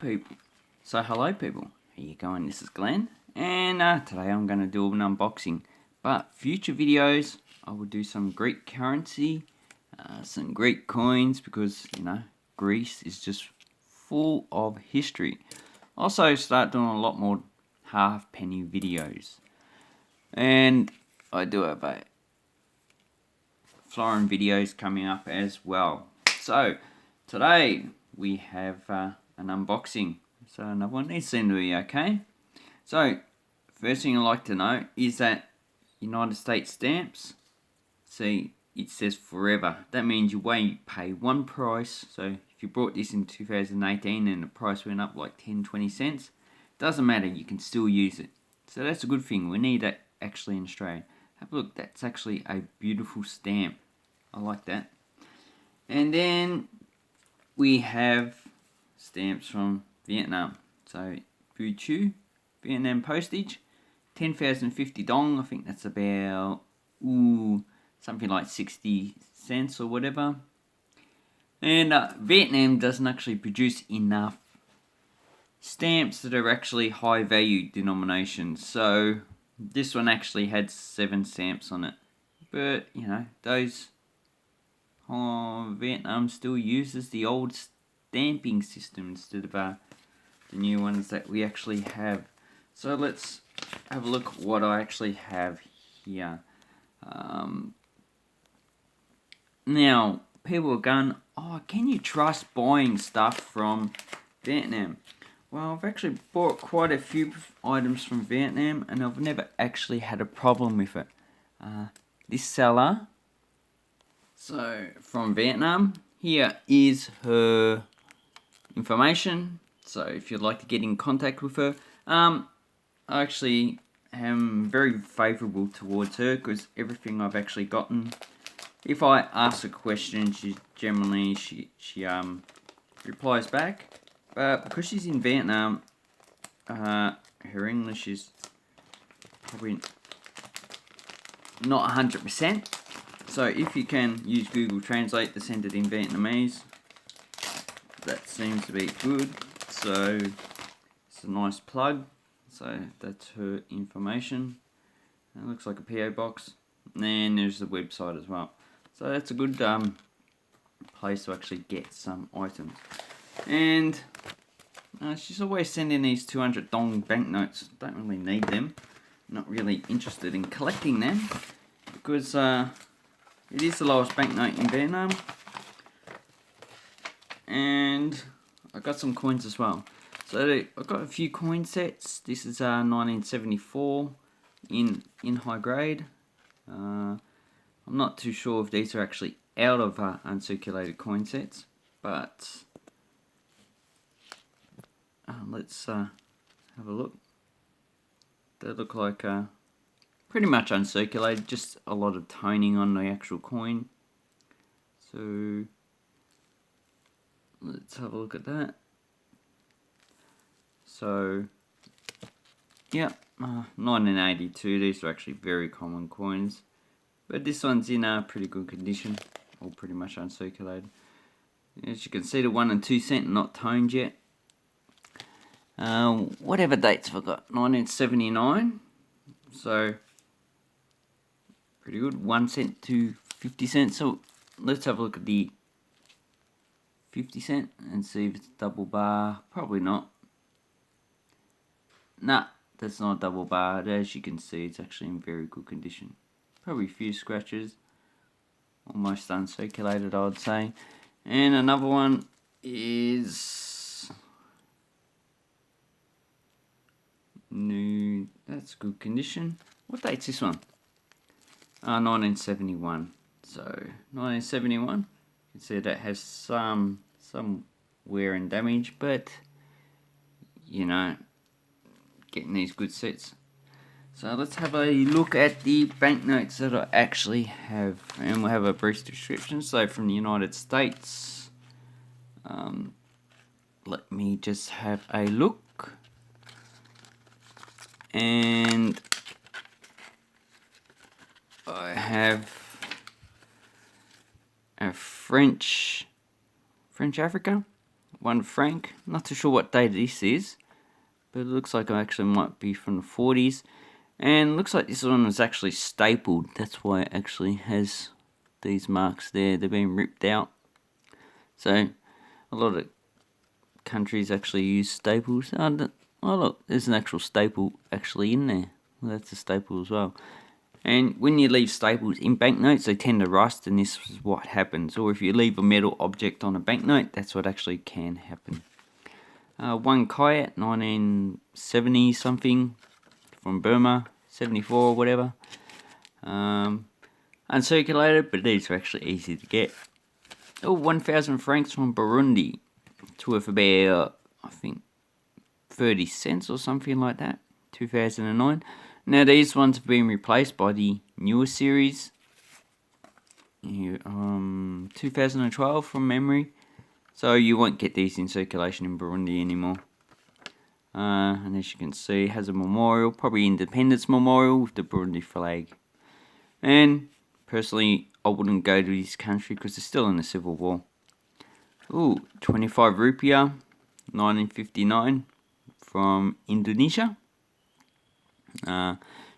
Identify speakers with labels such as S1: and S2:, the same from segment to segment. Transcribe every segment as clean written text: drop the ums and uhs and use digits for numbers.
S1: People. So hello people, how you going? This is Glenn, and today I'm going to do an unboxing. But future videos, I will do some Greek currency, some Greek coins, because Greece is just full of history. Also start doing a lot more half penny videos, and I do have a florin videos coming up as well. So today we have an unboxing. So another one. These seem to be okay. So first thing I'd like to know is that United States stamps, see, it says forever. That means you pay one price. So if you bought this in 2018 and the price went up like 10-20 cents, doesn't matter, you can still use it. So that's a good thing. We need that actually in Australia. Have a look, that's actually a beautiful stamp. I like that. And then we have stamps from Vietnam. So Vu Chu, Vietnam postage, 10,050 dong. I think that's about something like 60 cents or whatever. And Vietnam doesn't actually produce enough stamps that are actually high value denominations. So this one actually had 7 stamps on it. But those Vietnam still uses the old stamping system instead of the new ones that we actually have. So let's have a look at what I actually have here. Now, people are going, oh, can you trust buying stuff from Vietnam? Well, I've actually bought quite a few items from Vietnam and I've never actually had a problem with it. This seller, so from Vietnam, here is her information. So if you'd like to get in contact with her, I actually am very favourable towards her because everything I've actually gotten, if I ask a question, she generally replies back. But because she's in Vietnam, her English is probably not 100%. So if you can use Google Translate to send it in Vietnamese, that seems to be good. So it's a nice plug. So that's her information. It looks like a PO box. And there's the website as well. So that's a good place to actually get some items. And she's always sending these 200 dong banknotes. Don't really need them. Not really interested in collecting them because it is the lowest banknote in Vietnam. And I got some coins as well. So I got a few coin sets. This is 1974 in high grade. I'm not too sure if these are actually out of uncirculated coin sets, but let's have a look. They look like pretty much uncirculated, just a lot of toning on the actual coin. So let's have a look at that. So yeah, 1982, these are actually very common coins. But this one's in pretty good condition, all pretty much uncirculated. As you can see, the 1 and 2 cent not toned yet. Whatever dates have I got? 1979. So pretty good. 1 cent to 50 cents. So let's have a look at the 50 cent and see if it's double bar. Probably not. Nah, that's not a double bar. As you can see, it's actually in very good condition. Probably a few scratches. Almost uncirculated, I would say. And another one is new. That's good condition. What date's this one? 1971. So 1971. You can see that has some wear and damage, but getting these good sets. So let's have a look at the banknotes that I actually have, and we'll have a brief description. So from the United States, let me just have a look. And I have a French Africa, 1 franc. Not too sure what date this is, but it looks like it actually might be from the 40s. And it looks like this one was actually stapled. That's why it actually has these marks there. They're being ripped out. So a lot of countries actually use staples. Oh look, there's an actual staple actually in there. Well, that's a staple as well. And when you leave staples in banknotes, they tend to rust, and this is what happens. Or if you leave a metal object on a banknote, that's what actually can happen. 1 kyat, 1970 something, from Burma, 74 or whatever. Uncirculated, but these are actually easy to get. 1,000 francs from Burundi. It's worth about, I think, 30 cents or something like that. 2009. Now these ones have been replaced by the newer series. 2012 from memory. So you won't get these in circulation in Burundi anymore. And as you can see, it has a memorial, probably Independence Memorial with the Burundi flag. And personally, I wouldn't go to this country because they're still in the civil war. 25 rupiah, 1959 from Indonesia.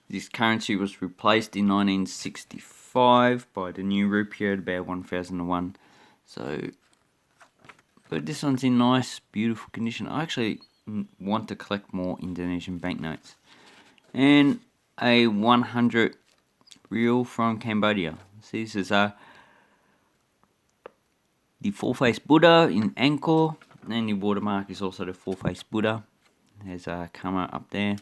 S1: This currency was replaced in 1965 by the new rupiah at about 1001. So, but this one's in nice, beautiful condition. I actually want to collect more Indonesian banknotes. And a 100 real from Cambodia. So this is the full-face Buddha in Angkor, and the watermark is also the full-face Buddha. There's a camera up there.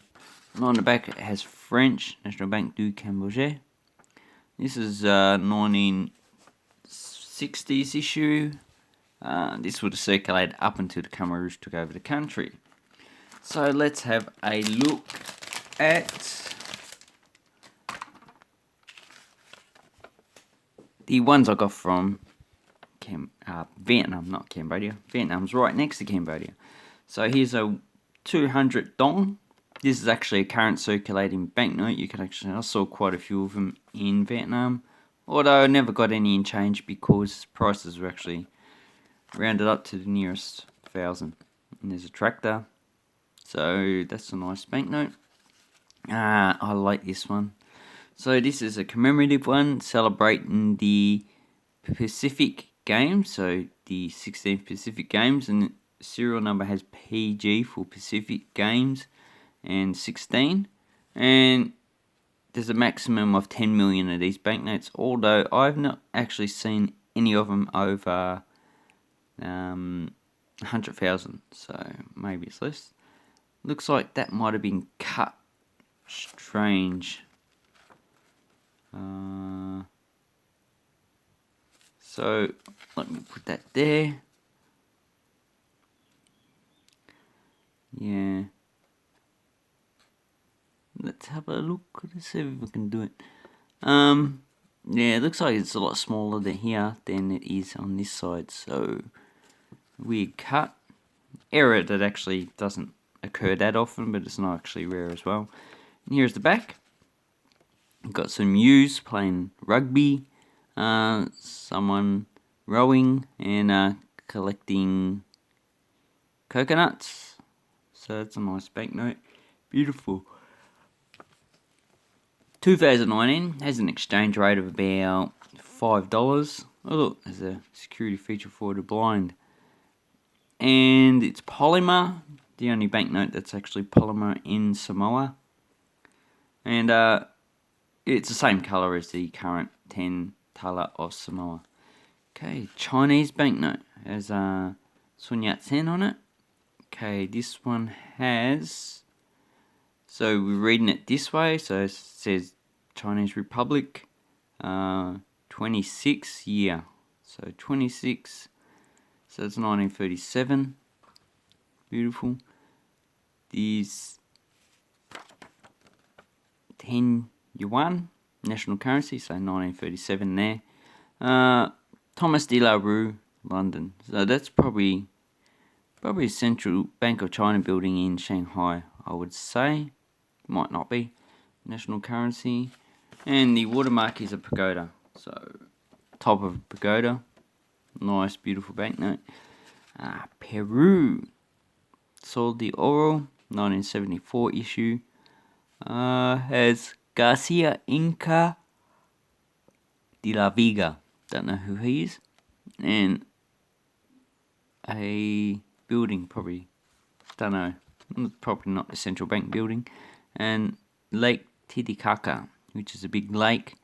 S1: And on the back it has French, National Bank du Cambodge. This is 1960s issue. This would have circulated up until the Khmer Rouge took over the country. So let's have a look at the ones I got from Vietnam, not Cambodia. Vietnam's right next to Cambodia. So here's a 200 dong. This is actually a current circulating banknote. I saw quite a few of them in Vietnam. Although I never got any in change because prices were actually rounded up to the nearest 1,000. And there's a tractor. So that's a nice banknote. I like this one. So this is a commemorative one celebrating the Pacific Games. So the 16th Pacific Games, and the serial number has PG for Pacific Games and 16. And there's a maximum of 10 million of these banknotes, although I've not actually seen any of them over 100,000, so maybe it's less. Looks like that might have been cut strange. So let me put that there. Yeah. Let's have a look. Let's see if we can do it. Yeah, it looks like it's a lot smaller than here than it is on this side. So weird cut. Error that actually doesn't occur that often, but it's not actually rare as well. And here's the back. Got some ewes playing rugby, someone rowing, and collecting coconuts. So that's a nice banknote. Beautiful. 2019 has an exchange rate of about $5. Oh look, there's a security feature for the blind. And it's polymer, the only banknote that's actually polymer in Samoa. And it's the same colour as the current 10 tala of Samoa. Okay, Chinese banknote has Sun Yat-sen on it. Okay, this one has, so we're reading it this way, so it says Chinese Republic, 26 year, so 26, so it's 1937, beautiful. These 10 yuan, national currency, so 1937 there. Thomas de la Rue, London, so that's probably a central Bank of China building in Shanghai, I would say. Might not be. National currency. And the watermark is a pagoda. So, top of a pagoda. Nice, beautiful banknote. Peru. Sol de Oro, 1974 issue. Has Garcia Inca de la Vega. Don't know who he is. And a building, probably. Don't know. Probably not a central bank building. And Lake Titicaca, which is a big lake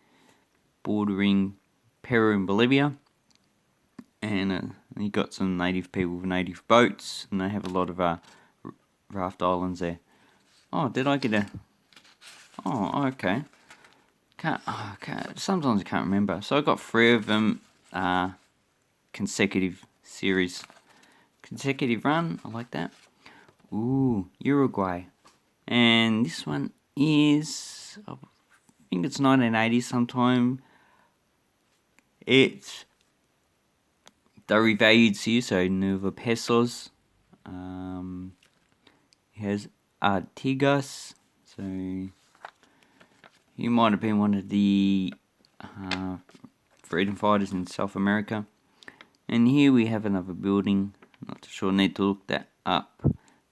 S1: bordering Peru and Bolivia. And you got some native people with native boats. And they have a lot of raft islands there. Oh, did I get a... Oh, okay. Sometimes I can't remember. So I got 3 of them, consecutive series. Consecutive run, I like that. Ooh, Uruguay. And this one is, I think it's 1980 sometime. It's the revalued here, so Nueva Pesos. It has Artigas, so he might have been one of the freedom fighters in South America. And here we have another building, not too sure, need to look that up.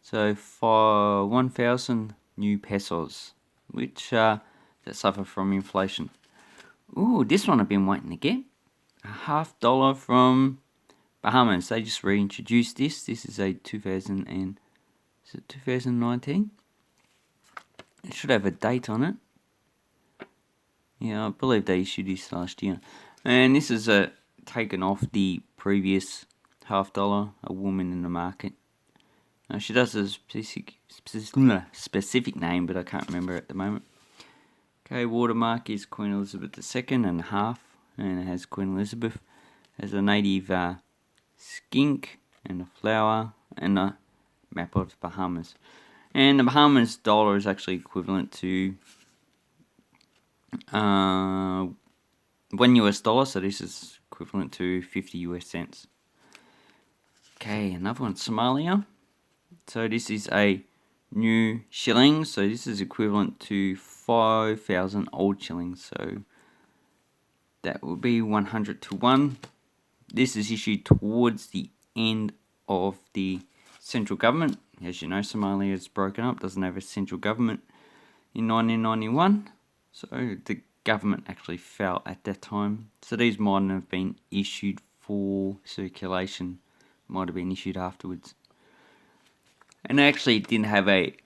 S1: So for 1,000 new pesos, which that suffer from inflation. Ooh, this one I've been waiting to get. $50 from Bahamas. They just reintroduced this. This is a 2019? It should have a date on it. Yeah, I believe they issued this last year. And this is taken off the previous $50, a woman in the market. Now, she does a specific name, but I can't remember at the moment. Okay, watermark is Queen Elizabeth II and a half, and it has Queen Elizabeth. It has a native skink and a flower and a map of the Bahamas. And the Bahamas dollar is actually equivalent to $1 US, so this is equivalent to 50 US cents. Okay, another one, Somalia. So this is a new shilling, so this is equivalent to 5,000 old shillings, so that will be 100 to 1. This is issued towards the end of the central government. As you know, Somalia is broken up, doesn't have a central government in 1991. So the government actually fell at that time. So these mightn't have been issued for circulation. Might have been issued afterwards. And actually it didn't have a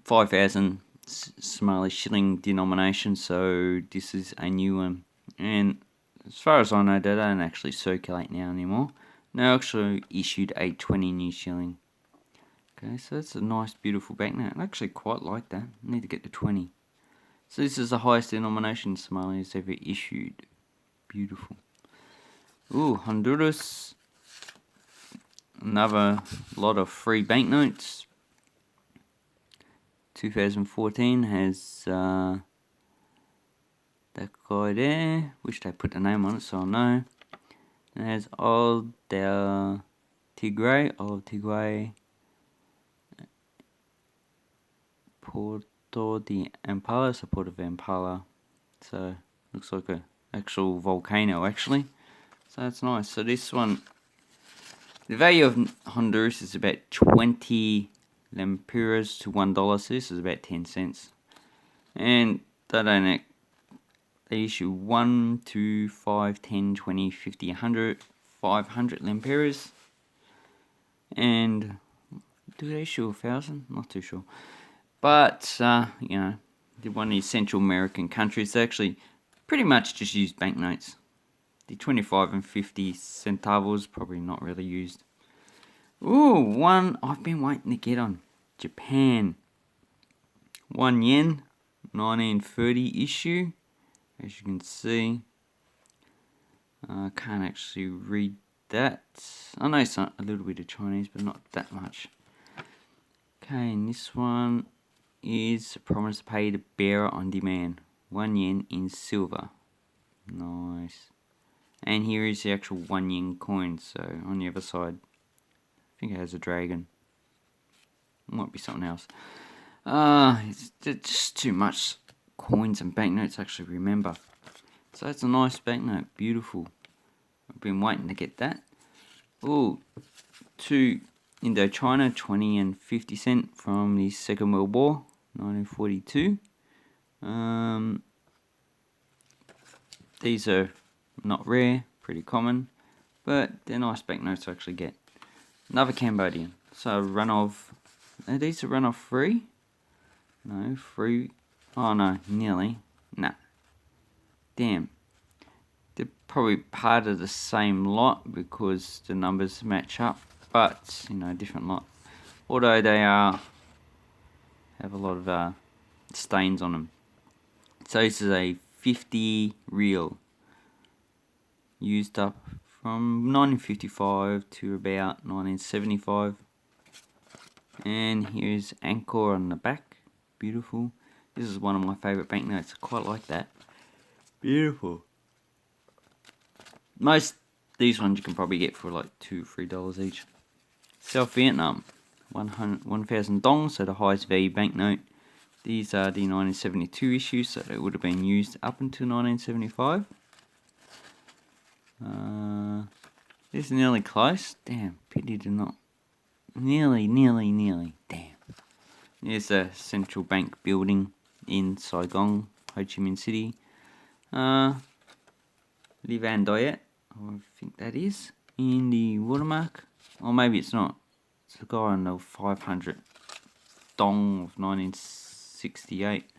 S1: 5,000 Somali shilling denomination. So this is a new one. And as far as I know, they don't actually circulate now anymore. They actually issued a 20 new shilling. Okay, so that's a nice, beautiful banknote. I actually quite like that. I need to get to 20. So this is the highest denomination Somalia has ever issued. Beautiful. Ooh, Honduras. Another lot of free banknotes. 2014 has that guy there. Wish they put the name on it so I know. It has Old del Tigre, Porto de Impala, so Port of Impala. So looks like a actual volcano actually. So that's nice. So this one, the value of Honduras is about 20 lempiras to $1. So this is about 10 cents. And they issue 1, 2, 5, 10, 20, 50, 100, 500 lempiras. And do they issue 1,000? Not too sure. But, you know, one of these Central American countries, they actually pretty much just use banknotes. The 25 and 50 centavos, probably not really used. Ooh, one I've been waiting to get on. Japan. 1 yen, 1930 issue. As you can see. I can't actually read that. I know it's a little bit of Chinese, but not that much. Okay, and this one is promise to pay the bearer on demand. 1 yen in silver. Nice. And here is the actual 1 yen coin. So on the other side, I think it has a dragon. Might be something else. It's just too much coins and banknotes to actually remember. So it's a nice banknote. Beautiful. I've been waiting to get that. Oh, 2 Indochina, 20 and 50 cent from the Second World War, 1942. These are not rare, pretty common, but they're nice banknotes to actually get. Another Cambodian. So run of, are these a run of 3? No, 3. Oh no, nearly. Nah. Damn. They're probably part of the same lot because the numbers match up, but you know, different lot. Although they have a lot of stains on them. So this is a 50 reel, used up from 1955 to about 1975. And here's Angkor on the back, beautiful. This is one of my favourite banknotes, I quite like that. Beautiful. Most these ones you can probably get for like $2-3 each. South Vietnam, 1,000 dong, so the highest value banknote. These are the 1972 issues, so they would have been used up until 1975. This is nearly close. Damn, pity to not. Nearly. Damn. Here's a central bank building in Saigon, Ho Chi Minh City. Le Van Diet, I think that is, in the watermark. Or maybe it's not. It's the guy on the 500 dong of 1968.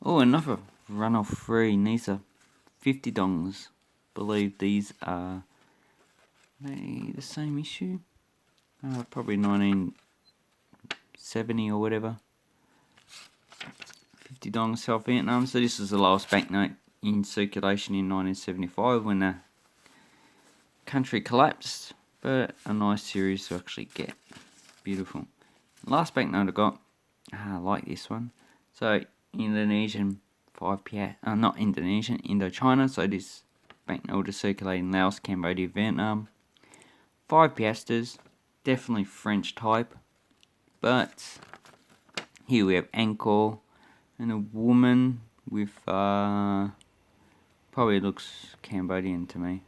S1: Oh, another run of 3, and these are 50 dongs. Believe these are maybe the same issue. Probably 1970 or whatever. 50 dongs, South Vietnam. So this is the lowest banknote in circulation in 1975 when the country collapsed. But a nice series to actually get. Beautiful. Last banknote I got. I like this one. So Indonesian 5 piastres. Not Indonesian, Indochina. So this banknote is circulating in Laos, Cambodia, Vietnam. 5 piastres. Definitely French type. But here we have Angkor and a woman with probably looks Cambodian to me.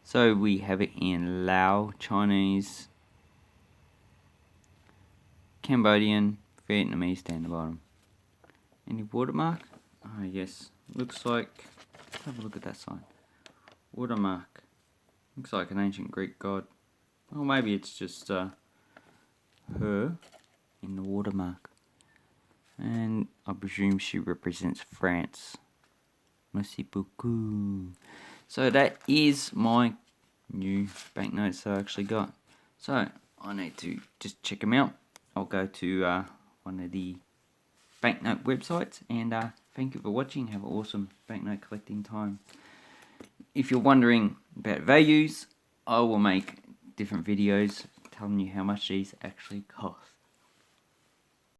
S1: So we have it in Lao, Chinese, Cambodian, Vietnamese down the bottom. Any watermark? Oh yes, looks like, let's have a look at that sign. Watermark. Looks like an ancient Greek god. Or maybe it's just her in the watermark. And I presume she represents France. Merci beaucoup. So that is my new banknotes that I actually got. So I need to just check them out. I'll go to one of the banknote websites, and thank you for watching. Have an awesome banknote collecting time. If you're wondering about values, I will make different videos telling you how much these actually cost.